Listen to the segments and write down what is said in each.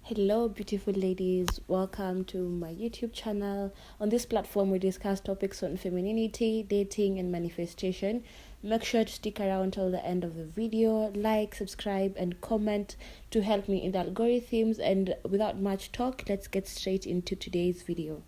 Hello, beautiful ladies. Welcome to my YouTube channel. On this platform, we discuss topics on femininity, dating, and manifestation. Make sure to stick around till the end of the video. Like, subscribe, and comment to help me in the algorithms. And without much talk, let's get straight into today's video.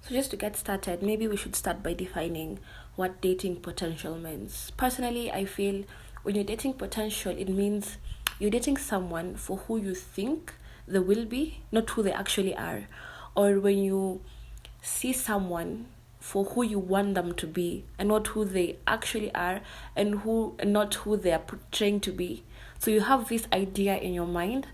So just to get started, maybe we should start by defining what dating potential means. Personally, I feel when you're dating potential, it means you're dating someone for who you think they will be, not who they actually are. Or when you see someone for who you want them to be and not who they actually are and not who they are portraying to be. So you have this idea in your mind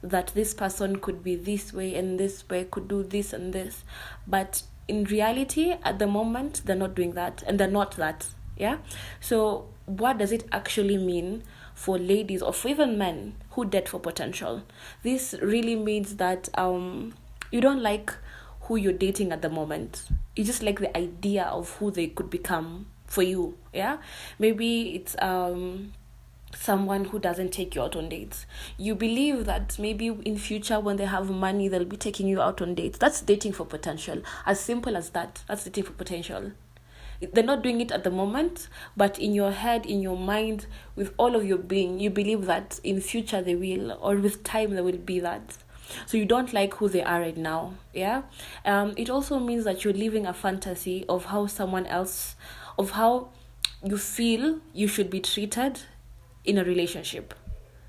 that this person could be this way and this way, could do this and this. But in reality, at the moment, they're not doing that and they're not that. Yeah. So what does it actually mean for ladies or for even men who date for potential? This really means that you don't like who you're dating at the moment. You just like the idea of who they could become for you. Yeah. Maybe it's someone who doesn't take you out on dates. You believe that maybe in future when they have money they'll be taking you out on dates. That's dating for potential. As simple as that. That's dating for potential. They're not doing it at the moment, but in your head, in your mind, with all of your being, you believe that in future they will, or with time they will be that. So you don't like who they are right now. Yeah. It also means that you're living a fantasy of how someone else, of how you feel you should be treated in a relationship.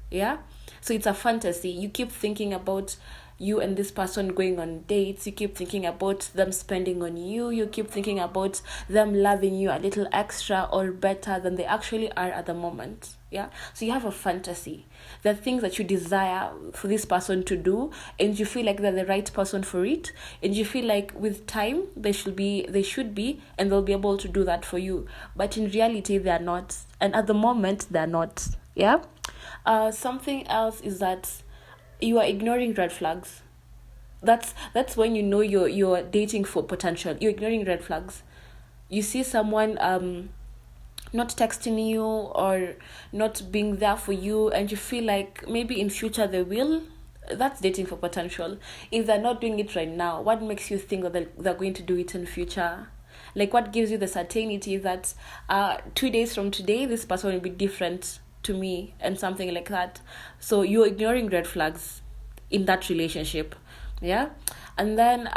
Yeah. So it's a fantasy. You keep thinking about you and this person going on dates. You keep thinking about them spending on you. You keep thinking about them loving you a little extra or better than they actually are at the moment. Yeah. So you have a fantasy. There are things that you desire for this person to do, and you feel like they're the right person for it, and you feel like with time they should be, and they'll be able to do that for you. But in reality, they are not, and at the moment, they're not. Yeah. Something else is that you are ignoring red flags. That's when you know you're dating for potential. You're ignoring red flags. You see someone not texting you or not being there for you, and you feel like maybe in future they will. That's dating for potential. If they're not doing it right now, what makes you think that they're going to do it in future? Like, what gives you the certainty that 2 days from today this person will be different to me and something like that? So you're ignoring red flags in that relationship. Yeah. And then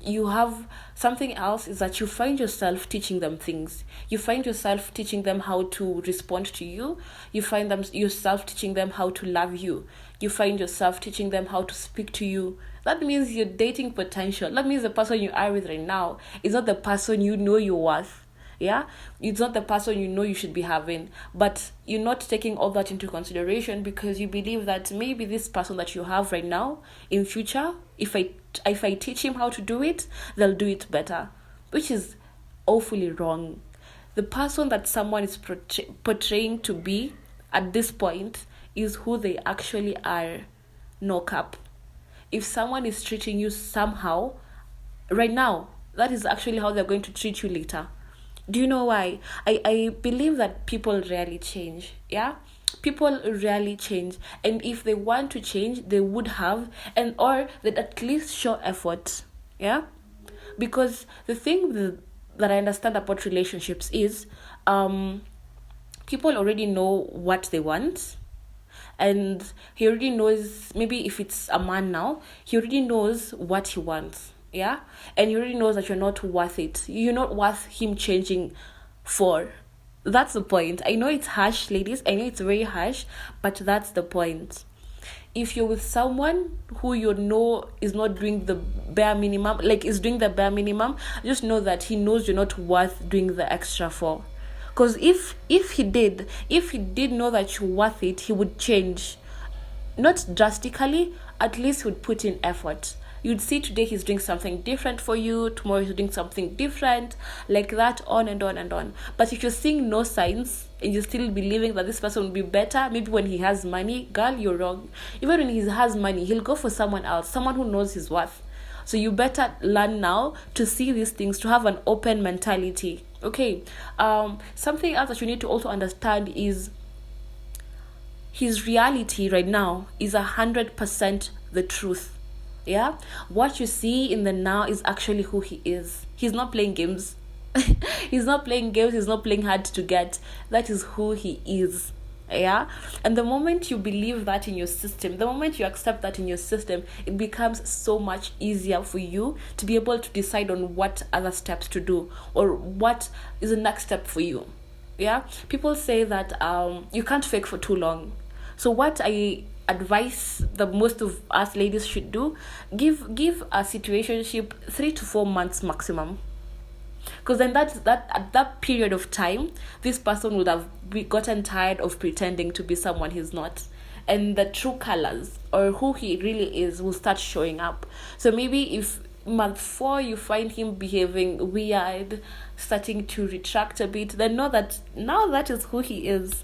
you have something else is that you find yourself teaching them things. You find yourself teaching them how to respond to you. You find yourself teaching them how to love you. You find yourself teaching them how to speak to you. That means you're dating potential. That means the person you are with right now is not the person you know you're worth. Yeah, it's not the person you know you should be having, but you're not taking all that into consideration because you believe that maybe this person that you have right now in future, if I teach him how to do it, they'll do it better, which is awfully wrong. The person that someone is portraying to be at this point is who they actually are. No cap. If someone is treating you somehow right now, that is actually how they're going to treat you later. Do you know why? I believe that people rarely change. Yeah? People rarely change. And if they want to change, they would have, or they'd at least show effort. Yeah? Because the thing that I understand about relationships is people already know what they want. And he already knows, maybe if it's a man now, he already knows what he wants. Yeah, and he already knows that you're not worth it. You're not worth him changing for. That's the point. I know it's harsh, ladies. I know it's very harsh, but that's the point. If you're with someone who you know is not doing the bare minimum, like is doing the bare minimum, just know that he knows you're not worth doing the extra for. Because if he did know that you're worth it, he would change. Not drastically, at least he would put in effort. You'd see today he's doing something different for you, tomorrow he's doing something different, like that, on and on and on. But if you're seeing no signs and you're still believing that this person will be better, maybe when he has money, girl, you're wrong. Even when he has money, he'll go for someone else, someone who knows his worth. So you better learn now to see these things, to have an open mentality. Okay. Something else that you need to also understand is his reality right now is 100% the truth. Yeah, what you see in the now is actually who he is. He's not playing games. He's not playing games. He's not playing hard to get. That is who he is. Yeah, and the moment you believe that in your system, the moment you accept that in your system, it becomes so much easier for you to be able to decide on what other steps to do or what is the next step for you. Yeah, people say that you can't fake for too long. So what I advise the most of us ladies should do, give a situationship 3 to 4 months maximum, because then that at that period of time, this person would have gotten tired of pretending to be someone he's not, and the true colors or who he really is will start showing up. So maybe if month 4 you find him behaving weird, starting to retract a bit, then know that now that is who he is.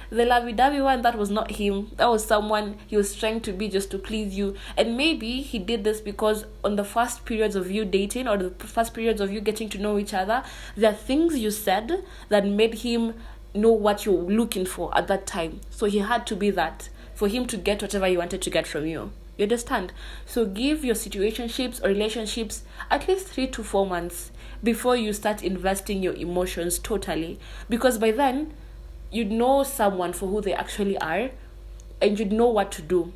The lovey-dovey one, that was not him. That was someone he was trying to be just to please you. And maybe he did this because on the first periods of you dating or the first periods of you getting to know each other, there are things you said that made him know what you're looking for at that time. So he had to be that for him to get whatever he wanted to get from you. You understand? So give your situationships or relationships at least 3 to 4 months before you start investing your emotions totally. Because by then, you'd know someone for who they actually are, and you'd know what to do.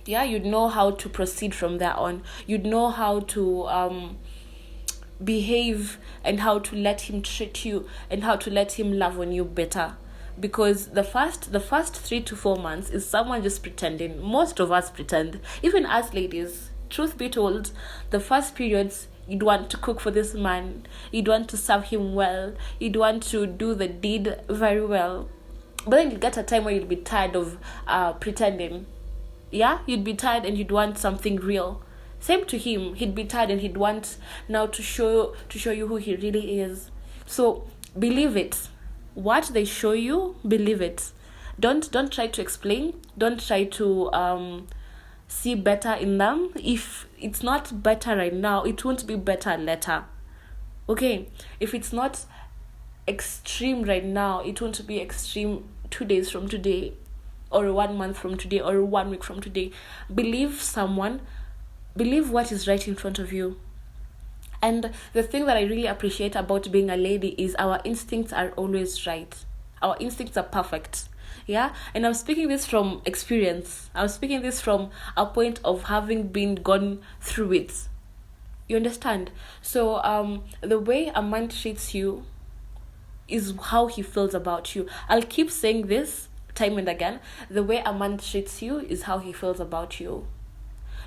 Yeah, you'd know how to proceed from there on. You'd know how to behave and how to let him treat you and how to let him love on you better. Because the first 3 to 4 months is someone just pretending. Most of us pretend, even us ladies. Truth be told, the first periods, you'd want to cook for this man, you'd want to serve him well, you'd want to do the deed very well. But then you get a time where you'd be tired of pretending. Yeah, you'd be tired and you'd want something real. Same to him, he'd be tired and he'd want now to show you who he really is. So believe it. What they show you, believe it. Don't try to explain. Don't try to see better in them. If it's not better right now, it won't be better later. Okay, if it's not extreme right now, it won't be extreme 2 days from today or 1 month from today or 1 week from today. Believe someone, believe what is right in front of you. And the thing that I really appreciate about being a lady is our instincts are always right. Our instincts are perfect. Yeah, and I'm speaking this from experience. I'm speaking this from a point of having gone through it. You understand? So the way a man treats you is how he feels about you. I'll keep saying this time and again. The way a man treats you is how he feels about you.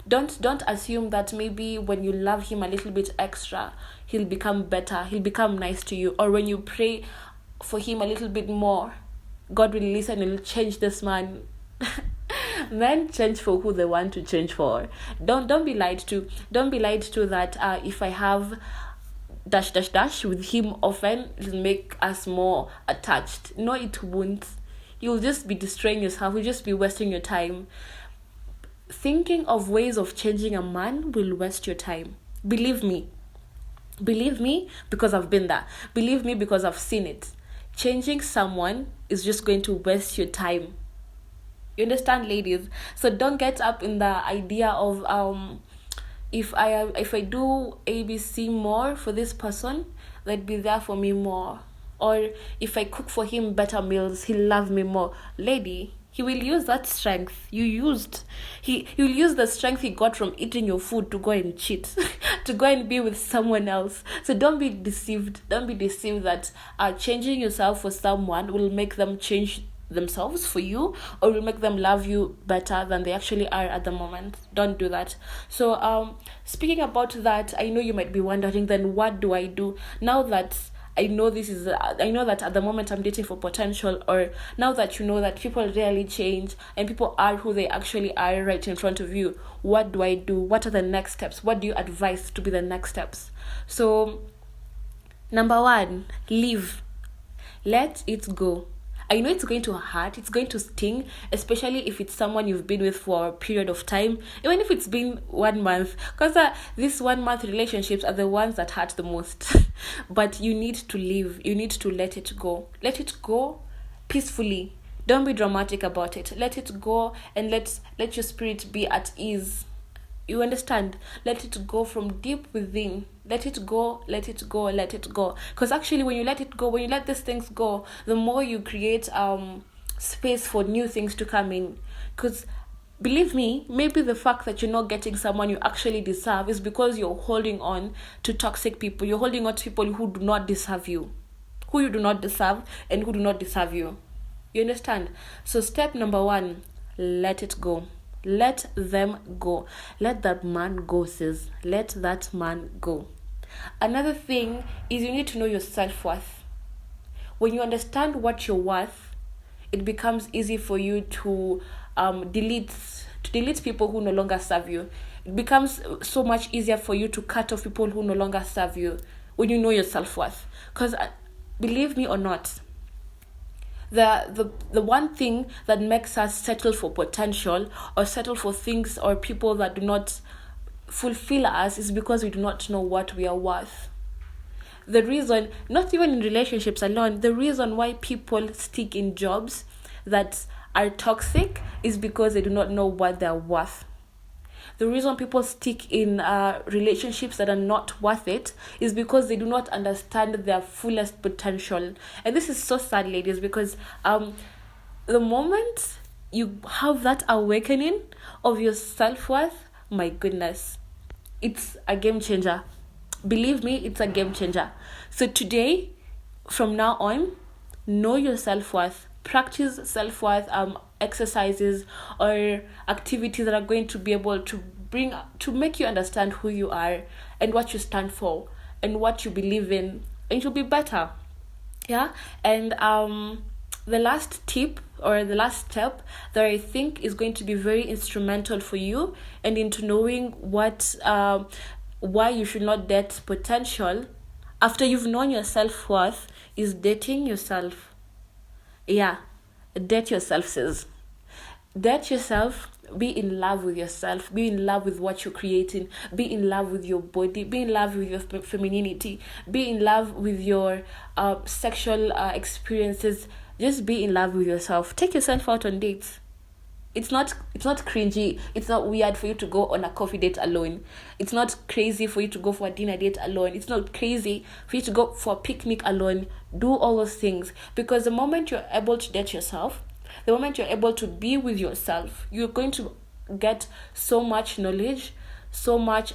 Don't assume that maybe when you love him a little bit extra, he'll become better, he'll become nice to you, or when you pray for him a little bit more, God will listen and will change this man. Men change for who they want to change for. Don't be lied to. Don't be lied to that if I have ... with him often, it'll make us more attached. No, it won't. You'll just be destroying yourself. You'll just be wasting your time. Thinking of ways of changing a man will waste your time. Believe me. Believe me because I've been there. Believe me because I've seen it. Changing someone is just going to waste your time. You understand, ladies? So don't get up in the idea of if I do ABC more for this person, they'd be there for me more. Or if I cook for him better meals, he'll love me more. Lady, he will use that strength you used. He'll use the strength he got from eating your food to go and cheat, to go and be with someone else. So don't be deceived. Don't be deceived that changing yourself for someone will make them change themselves for you, or will make them love you better than they actually are at the moment. Don't do that. So speaking about that, I know you might be wondering, then what do I do now that I know that at the moment I'm dating for potential, or now that you know that people really change and people are who they actually are right in front of you? What do I do? What are the next steps? What do you advise to be the next steps? So, number 1, leave. Let it go. I know it's going to hurt, it's going to sting, especially if it's someone you've been with for a period of time, even if it's been 1 month, because these 1 month relationships are the ones that hurt the most. But you need to leave, you need to let it go. Let it go peacefully. Don't be dramatic about it. Let it go, and let your spirit be at ease. You understand? Let it go from deep within. Let it go, let it go, let it go. Because actually, when you let it go, when you let these things go, the more you create space for new things to come in. Because believe me, maybe the fact that you're not getting someone you actually deserve is because you're holding on to toxic people. You're holding on to people who do not deserve you, who you do not deserve, and who do not deserve you. You understand? So step number 1, let it go. Let them go. Let that man go, sis. Let that man go. Another thing is you need to know your self-worth. When you understand what you're worth, it becomes easy for you to delete people who no longer serve you. It becomes so much easier for you to cut off people who no longer serve you when you know your self-worth. Because believe me or not, the one thing that makes us settle for potential or settle for things or people that do not fulfill us is because we do not know what we are worth. The reason, not even in relationships alone, the reason why people stick in jobs that are toxic is because they do not know what they're worth. The reason people stick in relationships that are not worth it is because they do not understand their fullest potential. And this is so sad, ladies, because the moment you have that awakening of your self-worth, my goodness, it's a game changer. Believe me, it's a game changer. So today, from now on, know your self-worth. Practice self-worth exercises or activities that are going to be able to make you understand who you are and what you stand for and what you believe in, and you'll be better. Yeah. And the last tip or the last step that I think is going to be very instrumental for you and into knowing why you should not date potential after you've known your self-worth is dating yourself. Yeah, date yourself, sis. Date yourself. Be in love with yourself. Be in love with what you're creating. Be in love with your body. Be in love with your femininity. Be in love with your sexual experiences. Just be in love with yourself. Take yourself out on dates. It's not cringy. It's not weird for you to go on a coffee date alone. It's not crazy for you to go for a dinner date alone. It's not crazy for you to go for a picnic alone. Do all those things, because the moment you're able to date yourself, the moment you're able to be with yourself, you're going to get so much knowledge, so much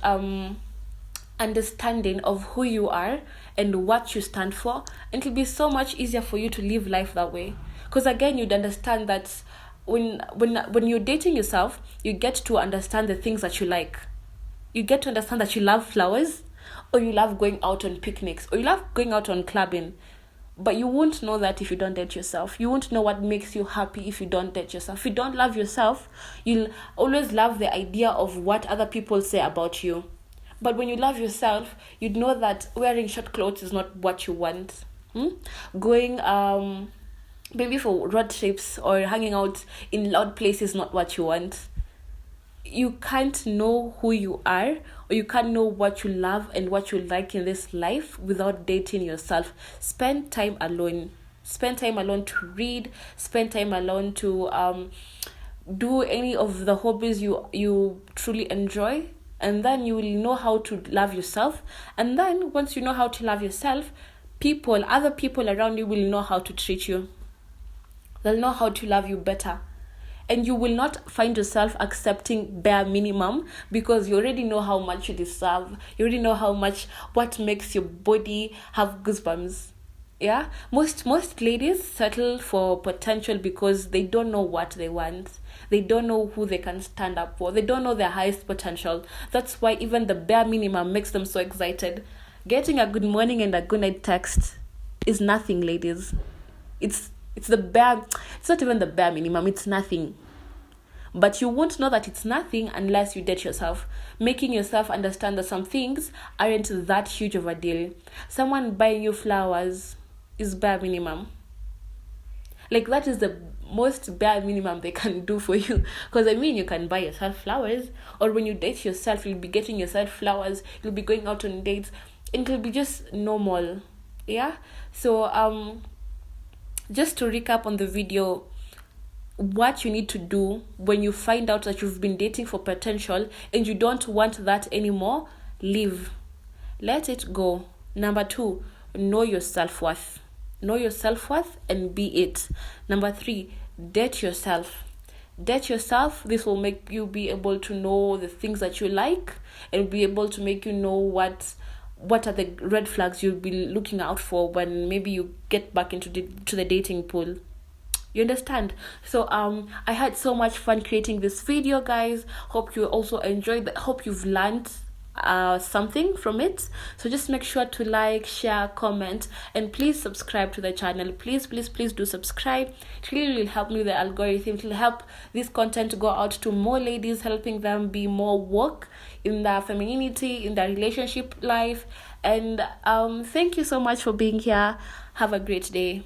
understanding of who you are and what you stand for, and it'll be so much easier for you to live life that way. Because again, you'd understand that when you're dating yourself, you get to understand the things that you like. You get to understand that you love flowers, or you love going out on picnics, or you love going out on clubbing. But you won't know that if you don't date yourself. You won't know what makes you happy if you don't date yourself. If you don't love yourself, you'll always love the idea of what other people say about you. But when you love yourself, you'd know that wearing short clothes is not what you want. Going maybe for road trips or hanging out in loud places is not what you want. You can't know who you are, or you can't know what you love and what you like in this life without dating yourself. Spend time alone. Spend time alone to read. Spend time alone to do any of the hobbies you truly enjoy. And then you will know how to love yourself. And then once you know how to love yourself, other people around you will know how to treat you. They'll know how to love you better. And you will not find yourself accepting bare minimum, because you already know how much you deserve. You already know what makes your body have goosebumps. Yeah? Most ladies settle for potential because they don't know what they want. They don't know who they can stand up for. They don't know their highest potential. That's why even the bare minimum makes them so excited. Getting a good morning and a good night text is nothing, ladies. It's not even the bare minimum, it's nothing. But you won't know that it's nothing unless you date yourself, making yourself understand that some things aren't that huge of a deal. Someone buying you flowers is bare minimum. Like, that is the most bare minimum they can do for you. Because you can buy yourself flowers, or when you date yourself, you'll be getting yourself flowers, you'll be going out on dates, and it'll be just normal. Yeah? So just to recap on the video, what you need to do when you find out that you've been dating for potential and you don't want that anymore. Leave. Let it go. Number 2, know your self-worth. Know your self-worth and be it. Number 3, date yourself. Date yourself. This will make you be able to know the things that you like and be able to make you know what are the red flags you'll be looking out for when maybe you get back into the dating pool. You understand? So I had so much fun creating this video, guys. Hope you also enjoyed it. Hope you've learned something from it. So just make sure to like, share, comment, and please subscribe to the channel. Please do subscribe. It really will help me with the algorithm. It will help this content go out to more ladies, helping them be more woke in their femininity, in their relationship life. And thank you so much for being here. Have a great day.